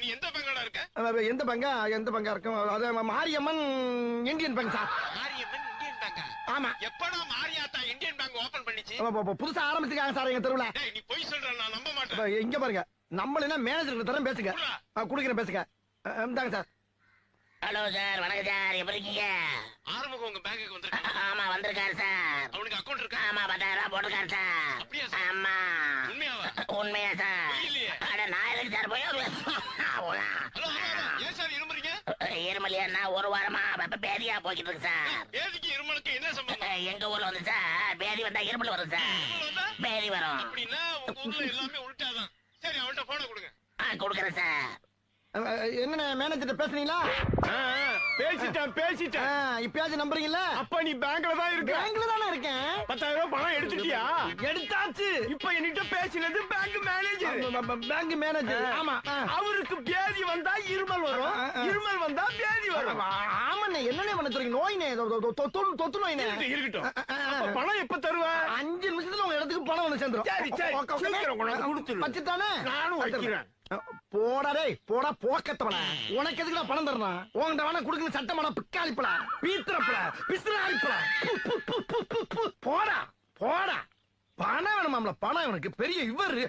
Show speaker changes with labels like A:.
A: நீ எந்த பேங்க்ல இருக்க?
B: எந்த பங்கா இருக்கும்? அது Mariamman Indian bank sir.
A: Mariamman Indian பேங்கா?
B: ஆமா.
A: எப்படா மாரியாத்தா இந்தியன் பேங்க் ஓபன் பண்ணிச்சு?
B: புதுசா ஆரம்பிச்சிருக்காங்க சார் எங்க தெருவுல.
A: டேய் நீ பொய் சொல்ற, நான் நம்ப மாட்டேன்.
B: இங்க பாருங்க, நம்மள மேனேஜருக்கு தரம் பேசுங்க. குடுக்குறேன் பேசுங்க. இந்தாங்க சார்.
C: ஹலோ சார், வணக்கம் சார், எப்படி இருக்கீங்க?
A: ஆறுமுகம் உங்க பேங்க்குக்கு வந்திருக்கான்.
C: ஆமா வந்திருக்காரு சார்.
A: அவனுக்கு அக்கவுண்ட் இருக்கா?
C: ஆமா 10,000 போட்டிருக்காரு சார்.
A: அப்படியா சார்?
C: ஆமா.
A: உண்மையாவா?
C: உண்மையா சார்?
A: இல்லையே.
C: அட நான் எதுக்கு சார் போய்
A: ஹலோ ஏன் சார் இருமுறீங்க?
C: இருமலியா ஒரு வாரமா பேதியா போய்கிட்டு இருக்கு சார்.
A: பேதிக்கு இருமலுக்கு என்ன சம்பந்தம்?
C: எங்க ஊர்ல வந்து சார் பேதி வந்தா இருமல் வரும் சார்.
A: இருமல் வந்தா
C: பேதி வரும்.
A: அப்படின்னா உங்க ஊர்ல எல்லாமே உள்டாதான். சரி அவன்கிட்ட போன கொடுங்க.
C: கொடுக்குறேன் சார்.
B: என்ன மேனேஜர் பேசுறீங்களா?
D: பேசிட்டேன்.
B: இப்பயாச்சும் நம்புறீங்கல்ல?
D: அப்ப நீ பேங்க்ல தான் இருக்க.
B: பேங்க்ல தானே இருக்கேன்.
D: 10,000 பணம் எடுத்துட்டியா?
B: எடுத்தாச்சு.
D: இப்ப என்கிட்ட பேசினது பேங்க் மேனேஜர்.
B: Bank manager. ஆமா.
D: அவருக்கு பேதி வந்தா இருமல் வரும், இருமல் வந்தா பேதி வரும்.
B: ஆமாண்ணே, என்னண்ணே பண்ண சொல்றீங்க? நோய்னே, தொத்து நோய்னே.
D: இருக்கட்டும். அப்ப பணம் எப்ப தருவ?
B: 5 நிமிஷத்துல உங்க இடத்துக்கு பணம் வந்து சேர்ந்துரும்.
D: சரி சீக்கிரம் கொண்டாந்து கொடுத்துரு.
B: வச்சுட்டானே.
D: நானும் வைக்கிறேன்.
B: போடா டேய், போடா போக்கத்தவன. உனக்கு எதுக்குடா பணம் தரணும்? உன்கிட்ட வேணா குடுக்குற சட்டமான பிக்காளிப்பல, பீத்திரப்பல, பிசுறாளிப்பல. போடா போடா. பணம் வேணுமாம்ல? பணம் இவனுக்கு பெரிய இவரு.